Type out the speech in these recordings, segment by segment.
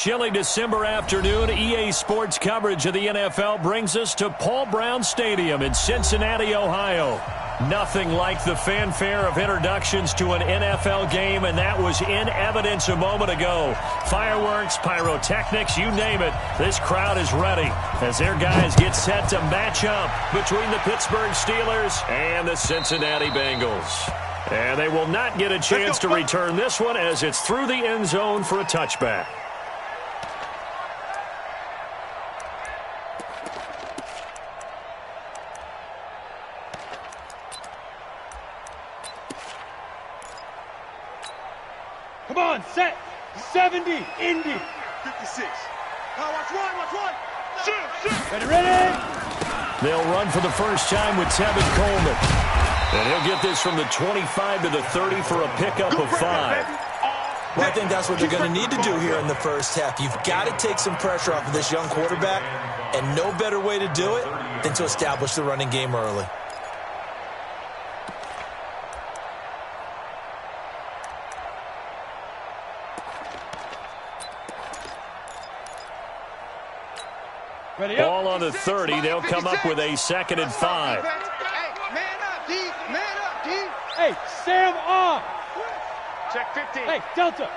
Chilly December afternoon, EA Sports coverage of the NFL brings us to Paul Brown Stadium in Cincinnati, Ohio. Nothing like the fanfare of introductions to an NFL game, and that was in evidence a moment ago. Fireworks, pyrotechnics, you name it. This crowd is ready as their guys get set to match up between the Pittsburgh Steelers and the Cincinnati Bengals. And they will not get a chance to return this one as it's through the end zone for a touchback. Come on, set. 70, Indy. 56. Watch one. Shoot. Ready. They'll run for the first time with Tevin Coleman. And he'll get this from the 25 to the 30 for a pickup of 5. Well, I think that's what they're going to need to do here in the first half. You've got to take some pressure off of this young quarterback, and no better way to do it than to establish the running game early. Ball on the 30. They'll come up with a 2nd and 5. Hey, man up, D. Hey, Sam off. Check 15. Hey, Delta.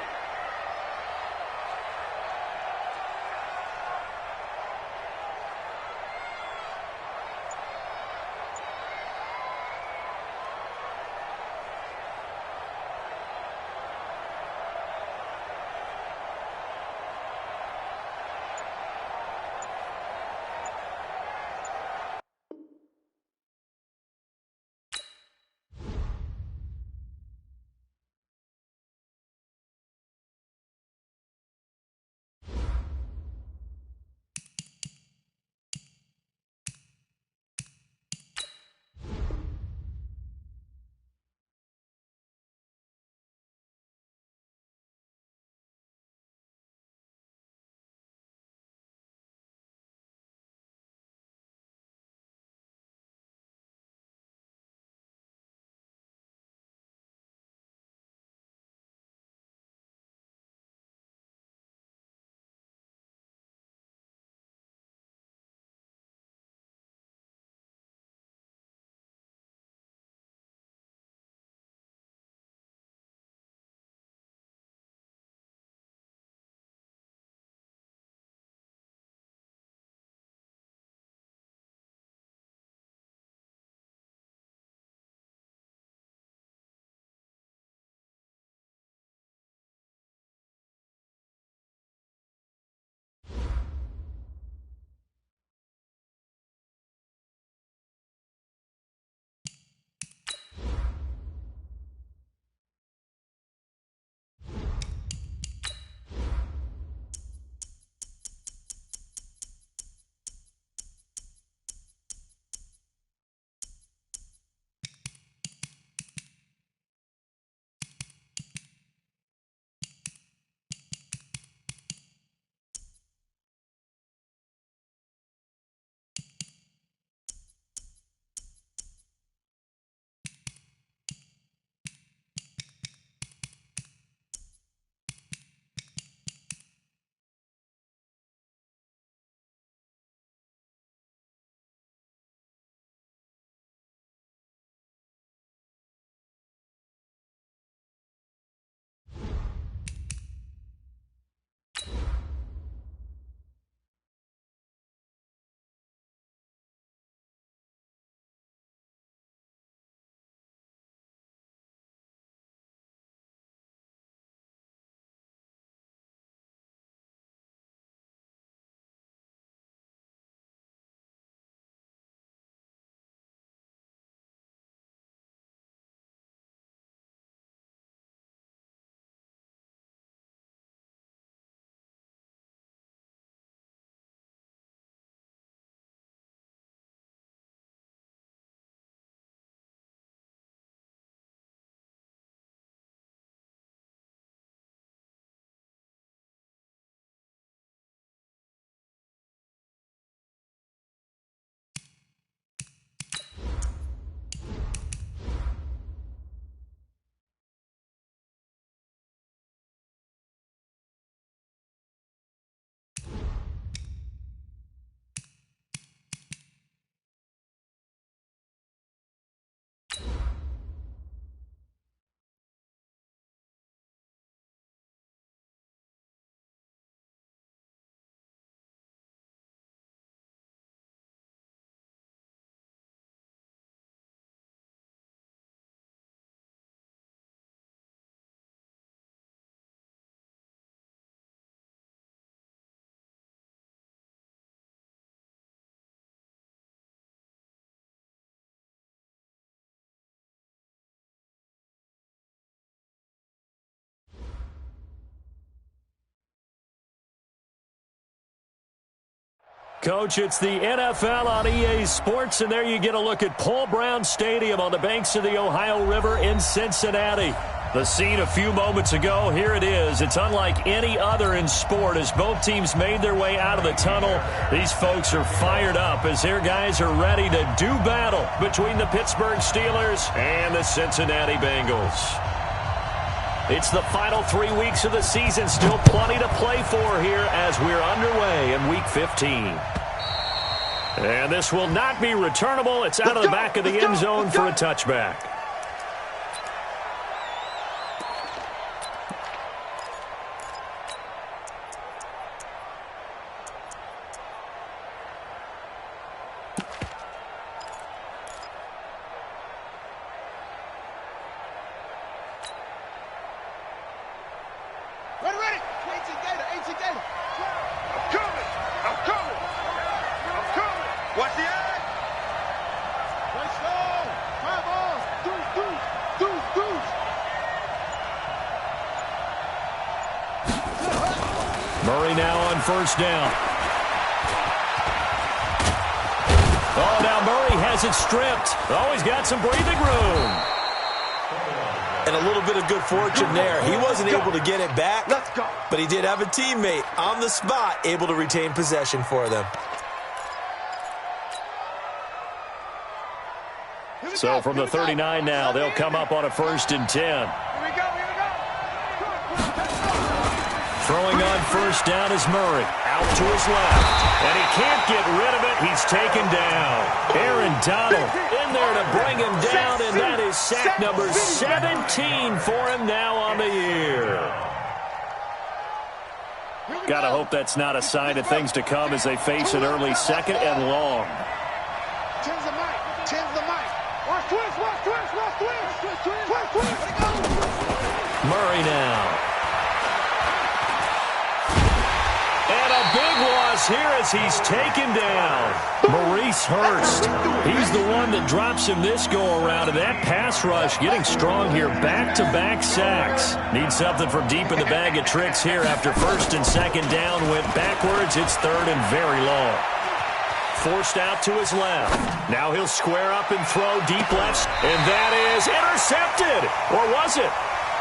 Coach, it's the NFL on EA Sports, and there you get a look at Paul Brown Stadium on the banks of the Ohio River in Cincinnati. The scene a few moments ago, here it is. It's unlike any other in sport as both teams made their way out of the tunnel. These folks are fired up as their guys are ready to do battle between the Pittsburgh Steelers and the Cincinnati Bengals. It's the final 3 weeks of the season. Still plenty to play for here as we're underway in Week 15. And this will not be returnable. It's out of the back of the end zone for a touchback. Watch the eye. Let's go. 5 balls. Deuce. Murray now on first down. Oh, now Murray has it stripped. Oh, he's got some breathing room. And a little bit of good fortune there. He wasn't able to get it back, but he did have a teammate on the spot able to retain possession for them. So from the 39 now, they'll come up on a 1st and 10. Here we go. Throwing on first down is Murray. Out to his left. And he can't get rid of it. He's taken down. Aaron Donald in there to bring him down, and that is sack number 17 for him now on the year. Gotta hope that's not a sign of things to come as they face an early 2nd and long. Tens the mic. Watch twist. Murray now. And a big loss here as he's taken down. Maurice Hurst. He's the one that drops him this go-around, and that pass rush getting strong here. Back-to-back sacks. Needs something from deep in the bag of tricks here after 1st and 2nd down. Went backwards. It's 3rd and very long. Forced out to his left. Now he'll square up and throw deep left. And that is intercepted. Or was it?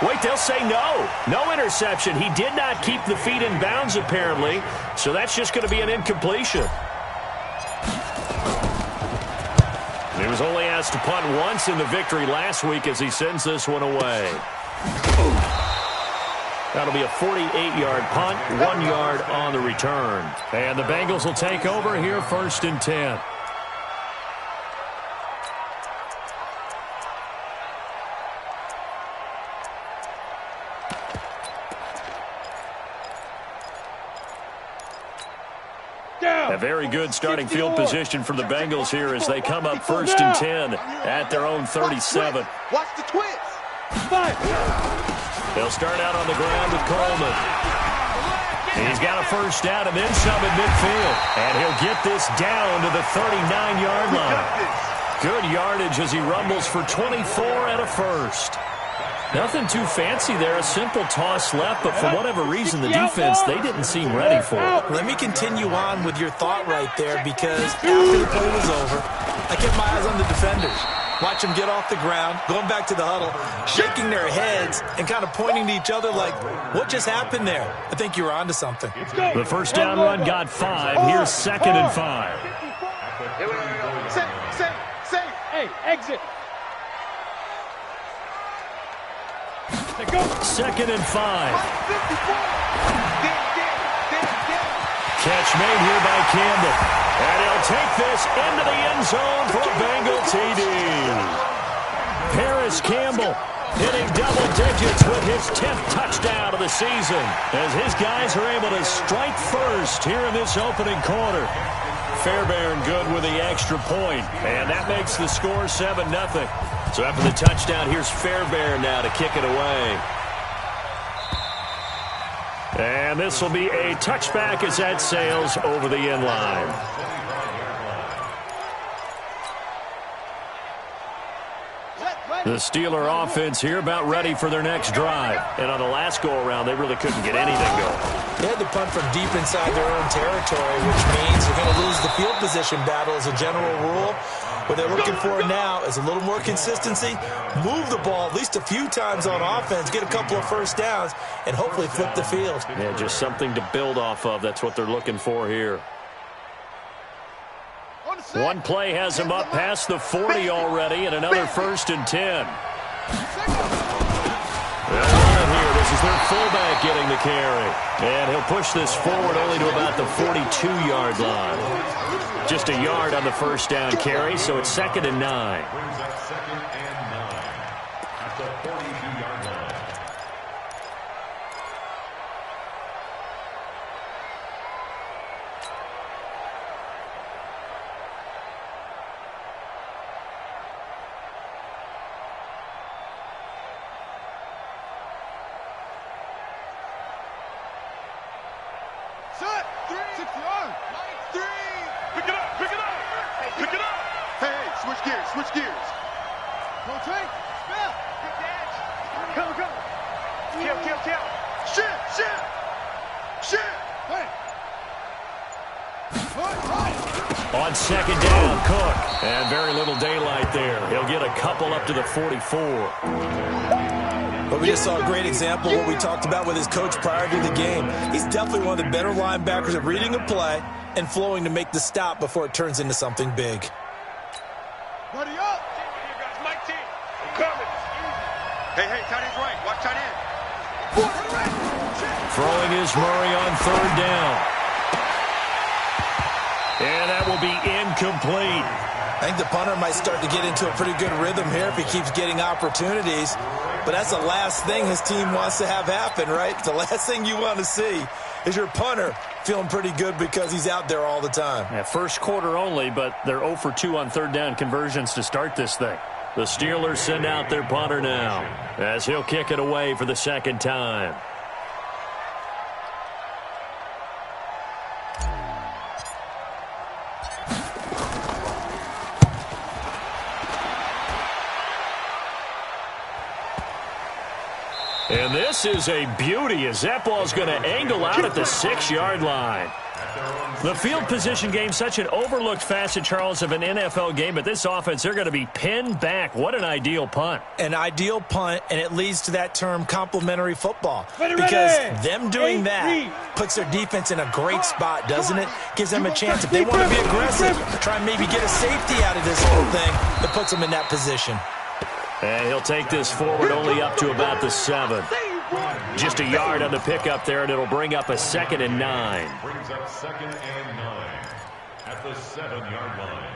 Wait, they'll say no. No interception. He did not keep the feet in bounds, apparently. So that's just going to be an incompletion. He was only asked to punt once in the victory last week as he sends this one away. That'll be a 48-yard punt, 1 yard on the return. And the Bengals will take over here 1st and 10. A very good starting field position for the Bengals here as they come up 1st and 10 at their own 37. Watch the twist. They'll start out on the ground with Coleman. He's got a first down and then some at midfield. And he'll get this down to the 39-yard line. Good yardage as he rumbles for 24 and a first. Nothing too fancy there, a simple toss left, but for whatever reason, the defense, they didn't seem ready for it. Let me continue on with your thought right there because after the play was over, I kept my eyes on the defenders. Watch them get off the ground, going back to the huddle, shaking their heads and kind of pointing to each other like, what just happened there? I think you were onto something. The first down run got 5. Here's 2nd and 5. Say, hey, exit. 2nd and 5. Catch made here by Campbell. And he'll take this into the end zone for a Bengal TD. Paris Campbell hitting double digits with his 10th touchdown of the season as his guys are able to strike first here in this opening quarter. Fairbairn good with the extra point, and that makes the score 7-0. So after the touchdown, here's Fairbairn now to kick it away. And this will be a touchback as that sails over the end line. Play. The Steeler offense here about ready for their next drive. And on the last go-around, they really couldn't get anything going. They had to punt from deep inside their own territory, which means they're going to lose the field position battle as a general rule. What they're looking for now is a little more consistency, move the ball at least a few times on offense, get a couple of first downs, and hopefully flip the field. Yeah, just something to build off of. That's what they're looking for here. One play has him up past the 40 already, and another 1st and 10. They'll run it here. This is their fullback getting the carry. And he'll push this forward only to about the 42-yard line. Just a yard on the first down carry, so it's 2nd and 9. Brings up 2nd and 9 at the 42-yard line. Set. 6 yards. 3. Pick it up, pick it up, pick it up. Hey, switch gears, switch gears. Go take. Snap. Good catch. Go, go. Kill. Shit. Hey. On 2nd down, Cook. And very little daylight there. He'll get a couple up to the 44. But we just saw a great example of what we talked about with his coach prior to the game. He's definitely one of the better linebackers at reading a play and flowing to make the stop before it turns into something big. Ready up. My team. I'm coming. Hey, tight end's right. Watch tight end. Throwing is Murray on 3rd down. And that will be incomplete. I think the punter might start to get into a pretty good rhythm here if he keeps getting opportunities. But that's the last thing his team wants to have happen, right? The last thing you want to see is your punter feeling pretty good because he's out there all the time. Yeah, first quarter only, but they're 0 for 2 on 3rd down conversions to start this thing. The Steelers send out their punter now as he'll kick it away for the 2nd time. And this is a beauty as that ball's going to angle out at the 6-yard line. The field position game, such an overlooked facet, Charles, of an NFL game. But this offense, they're going to be pinned back. What an ideal punt. An ideal punt, and it leads to that term complementary football. Because them doing that puts their defense in a great spot, doesn't it? Gives them a chance, if they want to be aggressive, try and maybe get a safety out of this whole thing that puts them in that position. And he'll take this forward only up to about the 7. Just a yard on the pickup there, and it'll bring up a 2nd and 9. Brings up 2nd and 9 at the 7-yard line.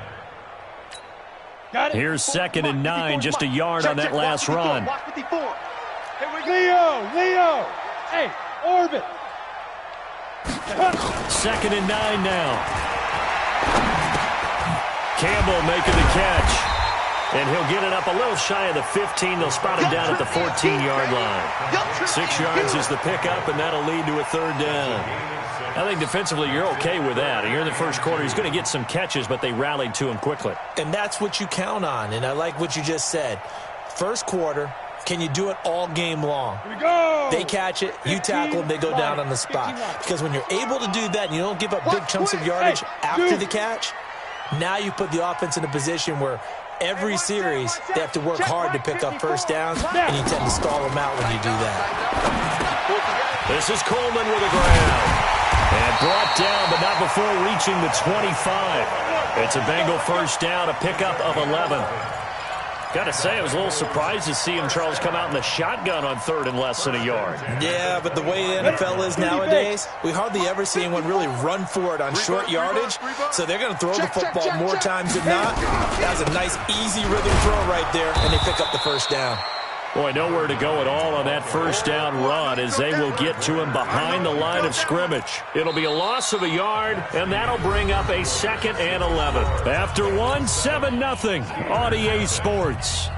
Got it. Here's 2nd and 9, just a yard on that last run. Leo. Hey, orbit. 2nd and 9 now. Campbell making the catch. And he'll get it up a little shy of the 15. They'll spot him down at the 14-yard line. 6 yards is the pickup, and that'll lead to a 3rd down. I think defensively you're okay with that. Here in the first quarter, he's going to get some catches, but they rallied to him quickly. And that's what you count on, and I like what you just said. First quarter, can you do it all game long? Here we go. They catch it, you tackle them, they go down on the spot. Because when you're able to do that and you don't give up big chunks of yardage after the catch, now you put the offense in a position where every series, they have to work hard to pick up first downs, and you tend to stall them out when you do that. This is Coleman with a grab. And brought down, but not before reaching the 25. It's a Bengal first down, a pickup of 11. Got to say, I was a little surprised to see him, Charles, come out in the shotgun on 3rd and less than a yard. Yeah, but the way the NFL is nowadays, we hardly ever see anyone really run for it on short yardage, so they're going to throw the football more times than not. That was a nice, easy rhythm throw right there, and they pick up the first down. Boy, nowhere to go at all on that first down run as they will get to him behind the line of scrimmage. It'll be a loss of a yard, and that'll bring up a 2nd and 11. After 7-0 on EA Sports.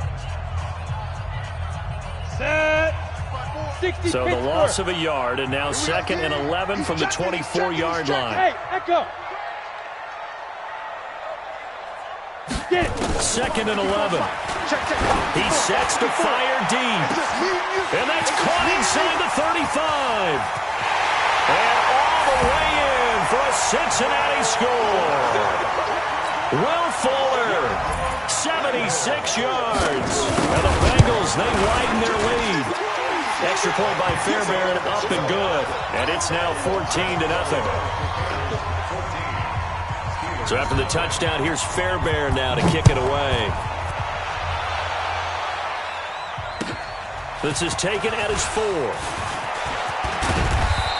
Set. 60 So the Pittsburgh. loss of a yard, and now 2nd and 11 from the 24-yard line. Hey, echo. Get it. 2nd and 11. He sets to fire deep. And that's caught inside the 35. And all the way in for a Cincinnati score. Will Fuller, 76 yards. And the Bengals, they widen their lead. Extra point by Fairbairn, up and good. And it's now 14-0. So after the touchdown, here's Fairbairn now to kick it away. This is taken at his 4.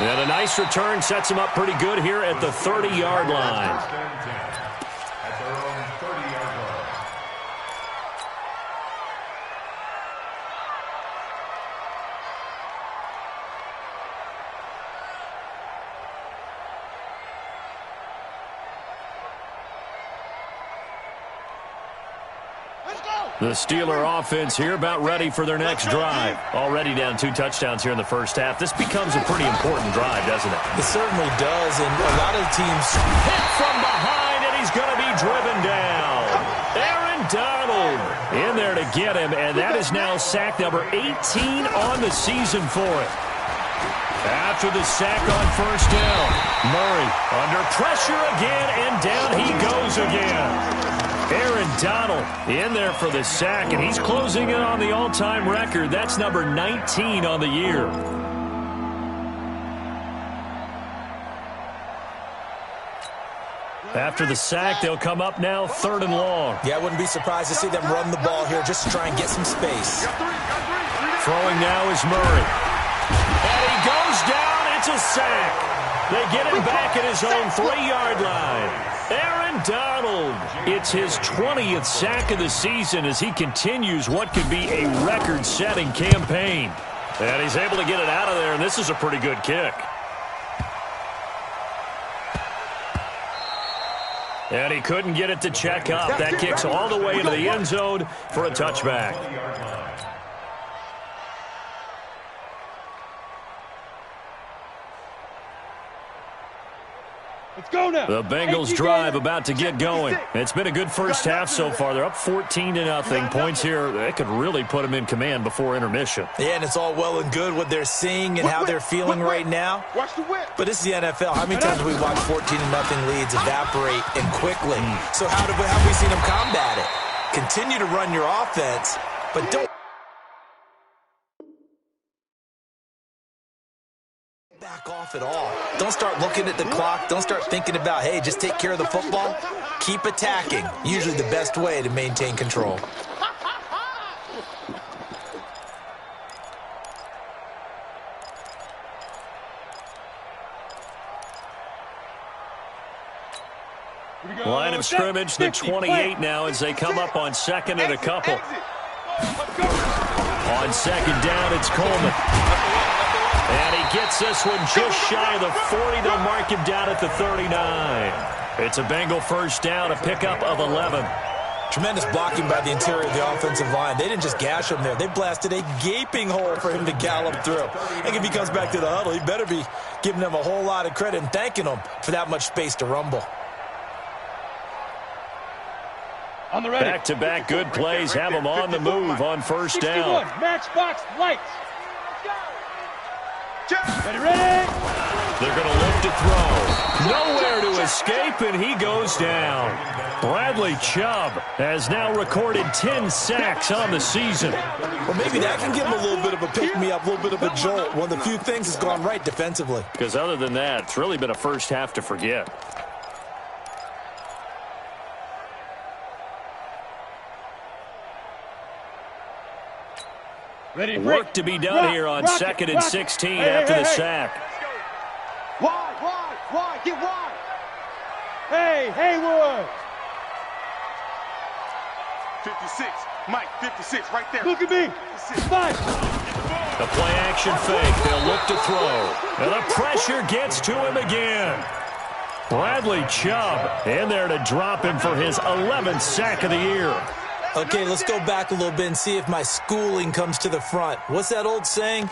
And a nice return sets him up pretty good here at the 30-yard line. At their own 30-yard line. The Steeler offense here about ready for their next drive. Already down 2 touchdowns here in the first half. This becomes a pretty important drive, doesn't it? It certainly does, and a lot of teams... Hit from behind, and he's going to be driven down. Aaron Donald in there to get him, and that is now sack number 18 on the season for it. After the sack on first down, Murray under pressure again, and down he goes again. Aaron Donald in there for the sack, and he's closing in on the all-time record. That's number 19 on the year. After the sack, they'll come up now 3rd and long. Yeah, I wouldn't be surprised to see them run the ball here just to try and get some space. Throwing now is Murray. And he goes down. It's a sack. They get him back at his own 3-yard line. Aaron Donald. It's his 20th sack of the season as he continues what could be a record-setting campaign. And he's able to get it out of there, and this is a pretty good kick. And he couldn't get it to check up. That kicks all the way into the end zone for a touchback. Let's go now. The Bengals drive about to get going. It's been a good first half so far. They're up 14-0. Points here, that could really put them in command before intermission. Yeah, and it's all well and good what they're seeing and how they're feeling right now. But this is the NFL. How many times have we watched 14-0 leads evaporate and quickly? So how have we seen them combat it? Continue to run your offense, but don't back off at all. Don't start looking at the clock. Don't start thinking about, hey, just take care of the football. Keep attacking. Usually the best way to maintain control. Line of scrimmage, the 28 now as they come up on 2nd and a couple. On 2nd down, it's Coleman. And he gets this one just shy of the 40. They'll mark him down at the 39. It's a Bengal first down, a pickup of 11. Tremendous blocking by the interior of the offensive line. They didn't just gash him there. They blasted a gaping hole for him to gallop through. I think if he comes back to the huddle, he better be giving them a whole lot of credit and thanking them for that much space to rumble. On the ready. Back-to-back good plays have them on the move on first down. Matchbox lights. Ready? They're going to look to throw. Nowhere to escape, and he goes down. Bradley Chubb has now recorded 10 sacks on the season. Well, maybe that can give him a little bit of a pick-me-up, a little bit of a jolt. One of the few things that's gone right defensively. Because other than that, it's really been a first half to forget. Ready, work to be done here on 2nd and 16 after the sack. Wide, get wide. Hey, Haywood. 56, Mike, 56, right there. Look at me. Five. The play action fake. They'll look to throw. And the pressure gets to him again. Bradley Chubb in there to drop him for his 11th sack of the year. Okay, let's go back a little bit and see if my schooling comes to the front. What's that old saying?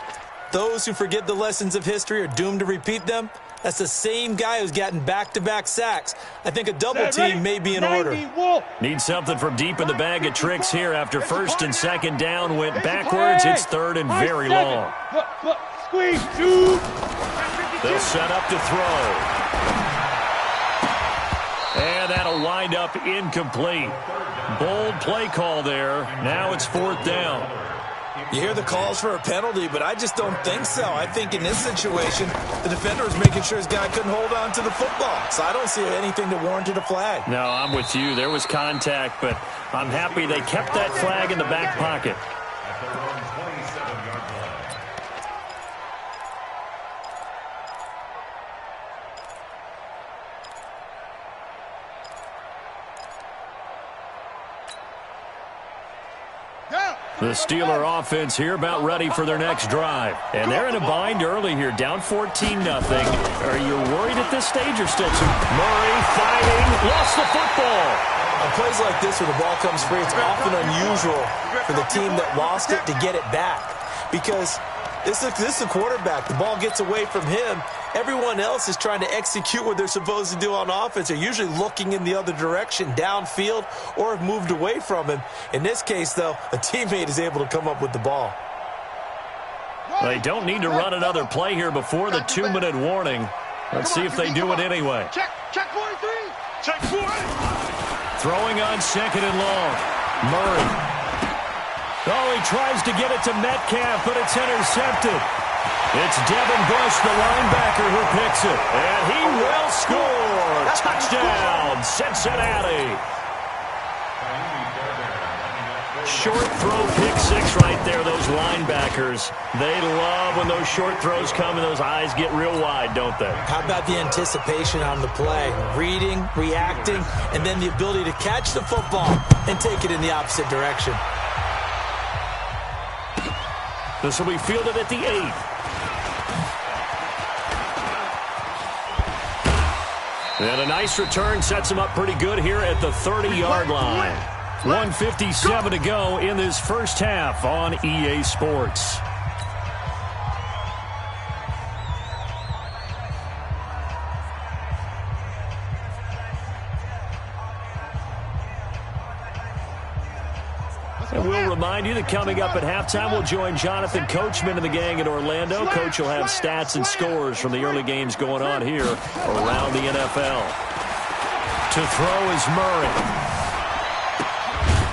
Those who forget the lessons of history are doomed to repeat them. That's the same guy who's gotten back-to-back sacks. I think a double team may be in order. Need something from deep in the bag of tricks here after first and second down went backwards. It's third and very long. Squeeze, two. They'll set up to throw. And that'll wind up incomplete. Bold play call there. Now it's fourth down. You hear the calls for a penalty, but I just don't think so. I think in this situation, the defender was making sure his guy couldn't hold on to the football. So I don't see anything that warranted a flag. No, I'm with you. There was contact, but I'm happy they kept that flag in the back pocket. The Steeler offense here about ready for their next drive. And they're in a bind early here, down 14-0. Are you worried at this stage or still too? Murray fighting, lost the football. On plays like this where the ball comes free, it's often unusual for the team that lost it to get it back. Because this is the quarterback. The ball gets away from him. Everyone else is trying to execute what they're supposed to do on offense. They're usually looking in the other direction, downfield, or have moved away from him. In this case, though, a teammate is able to come up with the ball. They don't need to run another play here before the 2-minute warning. Let's see if they do it anyway. Check 43. Check 40. Throwing on second and long. Murray. Oh, he tries to get it to Metcalf, but it's intercepted. It's Devin Bush, the linebacker, who picks it. And he will score. Touchdown, Cincinnati. Short throw, pick six right there, those linebackers. They love when those short throws come and those eyes get real wide, don't they? How about the anticipation on the play? Reading, reacting, and then the ability to catch the football and take it in the opposite direction. This will be fielded at the 8. And a nice return sets him up pretty good here at the 30-yard line. 1:57 to go in this first half on EA Sports. And we'll remind you that coming up at halftime, we'll join Jonathan Coachman and the gang in Orlando. Coach will have stats and scores from the early games going on here around the NFL. To throw is Murray.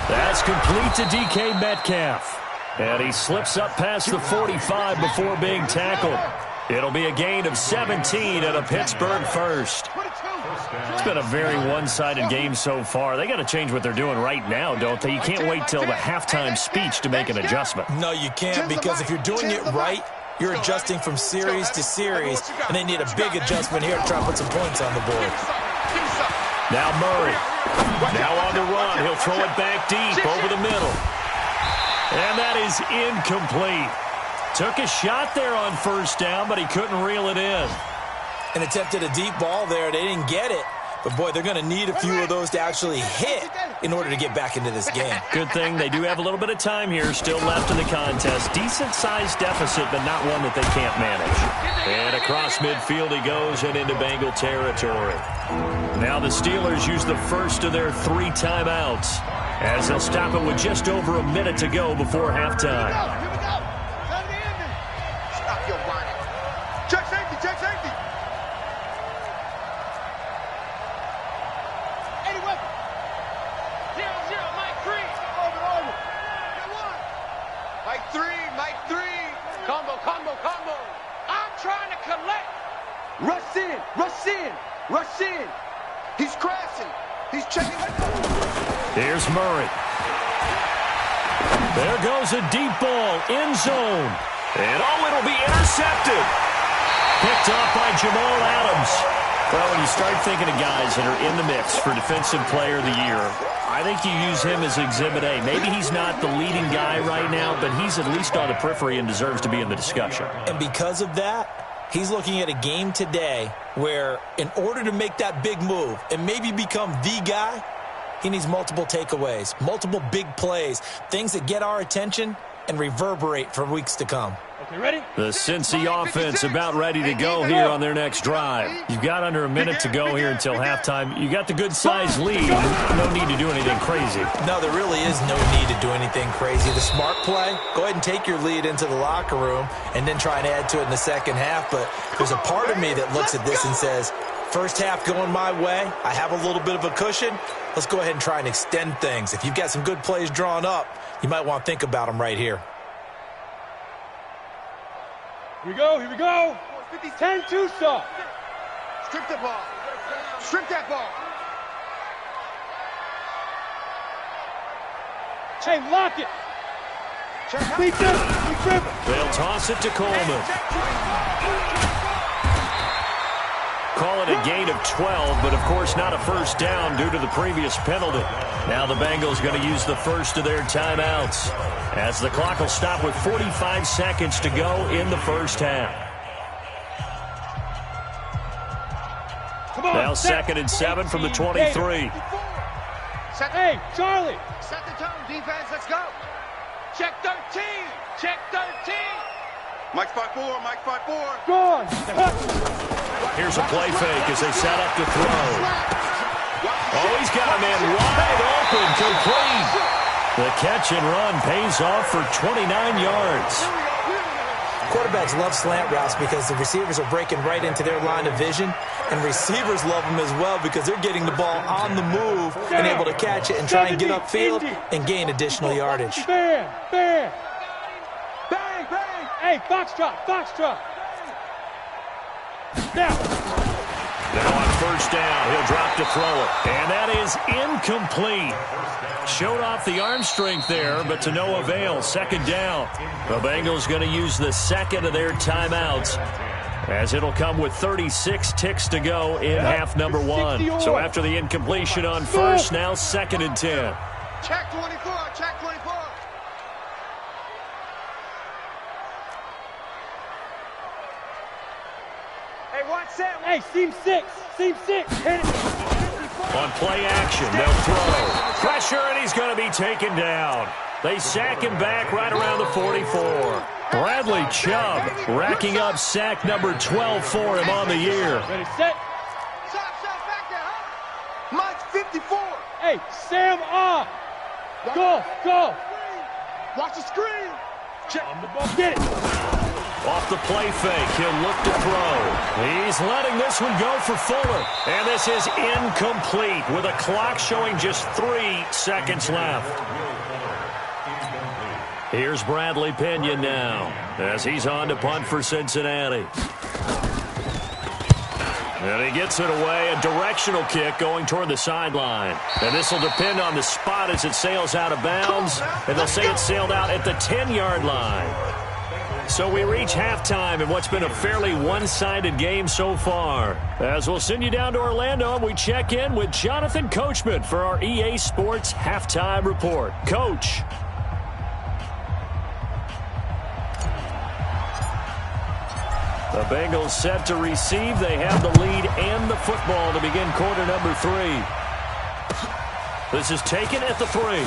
That's complete to DK Metcalf. And he slips up past the 45 before being tackled. It'll be a gain of 17 and a Pittsburgh first. It's been a very one-sided game so far. They got to change what they're doing right now, don't they? You can't wait till the halftime speech to make an adjustment. No, you can't, because if you're doing it right, you're adjusting from series to series, and they need a big adjustment here to try to put some points on the board. Now Murray. Now on the run. He'll throw it back deep over the middle. And that is incomplete. Took a shot there on first down, but he couldn't reel it in. And attempted a deep ball there. They didn't get it. But, boy, they're going to need a few of those to actually hit in order to get back into this game. Good thing they do have a little bit of time here still left in the contest. Decent-sized deficit, but not one that they can't manage. And across midfield he goes and into Bengal territory. Now the Steelers use the first of their 3 timeouts as they'll stop it with just over a minute to go before halftime. Stop your whining. Check safety, check safety. Combo. I'm trying to collect. Rush in. He's crashing. He's checking. Here's Murray. There goes a deep ball, end zone. And it'll be intercepted. Picked off by Jamal Adams. Well, when you start thinking of guys that are in the mix for Defensive Player of the Year, I think you use him as Exhibit A. Maybe he's not the leading guy right now, but he's at least on the periphery and deserves to be in the discussion. And because of that, he's looking at a game today where in order to make that big move and maybe become the guy, he needs multiple takeaways, multiple big plays, things that get our attention and reverberate for weeks to come. Okay, ready? The Cincy offense about ready to go here on their next drive. You've got under a minute to go here until halftime. You got the good-sized lead. No need to do anything crazy. No, there really is no need to do anything crazy. The smart play, go ahead and take your lead into the locker room and then try and add to it in the second half. But there's a part of me that looks at this and says, first half going my way, I have a little bit of a cushion. Let's go ahead and try and extend things. If you've got some good plays drawn up, you might want to think about them right here. Here we go, here we go. 10-2 stop. Strip the ball. Strip that ball. Hey, lock it. Beat them. We grip it. They'll toss it to Coleman. Call it a gain of 12, but of course not a first down due to the previous penalty. Now the Bengals going to use the first of their timeouts, as the clock will stop with 45 seconds to go in the first half. Come on, Now 2nd and 7 from the 23. Hey, Charlie. Set the tone, defense. Let's go. Check 13. Check 13. Mike spot 4. Mike spot 4. Go on. Cut. Here's a play fake as they set up to throw. Oh, he's got a man wide open, complete. The catch and run pays off for 29 yards. Quarterbacks love slant routes because the receivers are breaking right into their line of vision, and receivers love them as well because they're getting the ball on the move and able to catch it and try and get upfield and gain additional yardage. Bam, bam. Bang, bang. Hey, foxtrot, foxtrot. Now on first down, he'll drop to throw it. And that is incomplete. Showed off the arm strength there, but to no avail. 2nd down. The Bengals going to use the second of their timeouts, as it'll come with 36 ticks to go in half number 1. So after the incompletion on first, now 2nd and 10. Check 24. Check 24. Hey, seam 6. Seam 6. Hit it. On play action, they'll throw. Pressure, and he's going to be taken down. They sack him back right around the 44. Bradley Chubb racking up sack number 12 for him on the year. Ready, set. Stop, back there, huh? Mike's 54. Hey, Sam off. Go. Watch the screen. Check. On the ball. Get it. Off the play fake, he'll look to throw. He's letting this one go for Fuller. And this is incomplete with a clock showing just 3 seconds left. Here's Bradley Pinion now, as he's on to punt for Cincinnati. And he gets it away, a directional kick going toward the sideline. And this will depend on the spot as it sails out of bounds. And they'll say it sailed out at the 10-yard line. So we reach halftime in what's been a fairly one-sided game so far. As we'll send you down to Orlando, and we check in with Jonathan Coachman for our EA Sports Halftime Report. Coach. The Bengals set to receive. They have the lead and the football to begin quarter number 3. This is taken at the 3.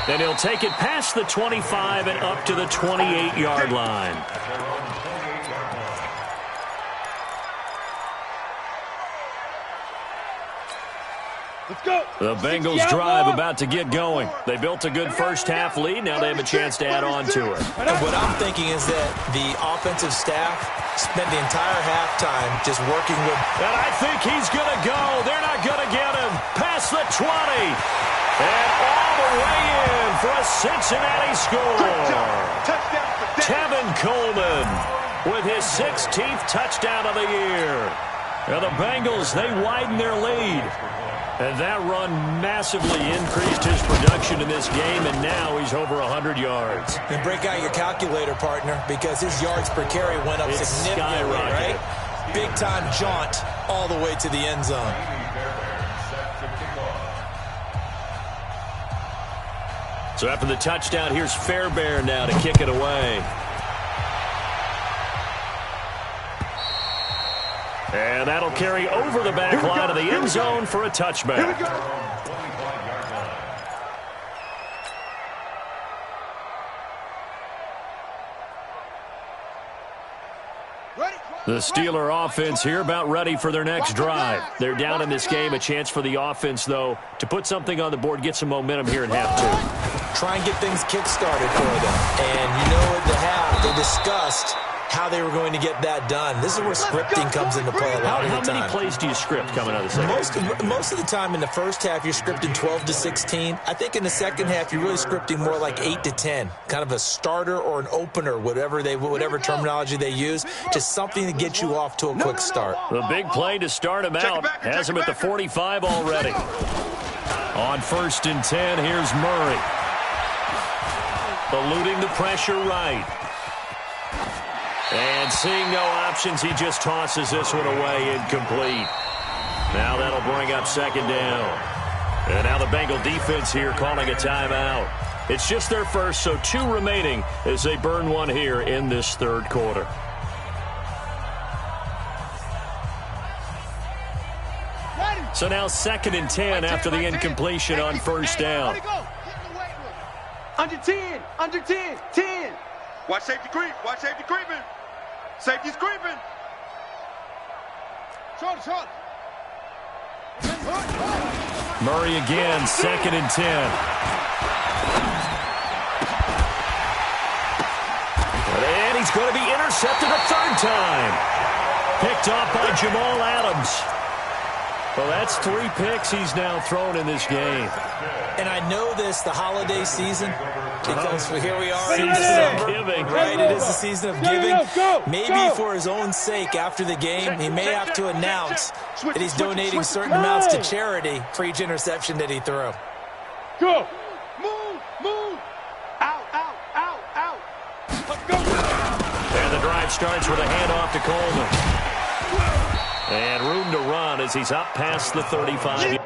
Then he'll take it past the 25 and up to the 28-yard line. Let's go. The Bengals drive about to get going. They built a good first half lead. Now they have a chance to add on to it. And what I'm thinking is that the offensive staff spent the entire halftime just working with. And I think he's going to go. They're not going to get him. Past the 20. And all the way in for a Cincinnati score. Tevin Coleman with his 16th touchdown of the year. And the Bengals, they widen their lead. And that run massively increased his production in this game, and now he's over 100 yards. And break out your calculator, partner, because his yards per carry went up significantly, right? Big-time jaunt all the way to the end zone. So after the touchdown, here's Fairbairn now to kick it away. And that'll carry over the back line of the end zone for a touchback. The Steeler offense here about ready for their next drive. They're down in this game. A chance for the offense, though, to put something on the board, get some momentum here in half two. Try and get things kick-started for them. And you know at the half, they discussed how they were going to get that done. This is where scripting comes into play a lot of the time. How many plays do you script coming out of the second? Most of the time in the first half, you're scripting 12 to 16. I think in the second half, you're really scripting more like 8 to 10. Kind of a starter or an opener, whatever terminology they use. Just something to get you off to a quick start. The big play to start him out has him at the 45 already. On 1st and 10, here's Murray. Eluding the pressure right. And seeing no options, he just tosses this one away, incomplete. Now that'll bring up 2nd down. And now the Bengal defense here calling a timeout. It's just their first, so 2 remaining as they burn one here in this 3rd quarter. So now 2nd and 10 after the incompletion on 1st down. Under 10, under 10, 10. Watch safety creep, watch safety creeping. Safety's creeping. Short. Murray again, 2nd and 10. And he's going to be intercepted a 3rd time. Picked off by Jamal Adams. Well, that's 3 picks he's now thrown in this game. And I know this, the holiday season, because here we are in Season of December, giving. right? It is the season of giving. Maybe for his own sake after the game, he may have to announce that he's donating certain amounts to charity for each interception that he threw. Go. Move. Out. Let's go. And the drive starts with a handoff to Coleman. And room to run as he's up past the 35.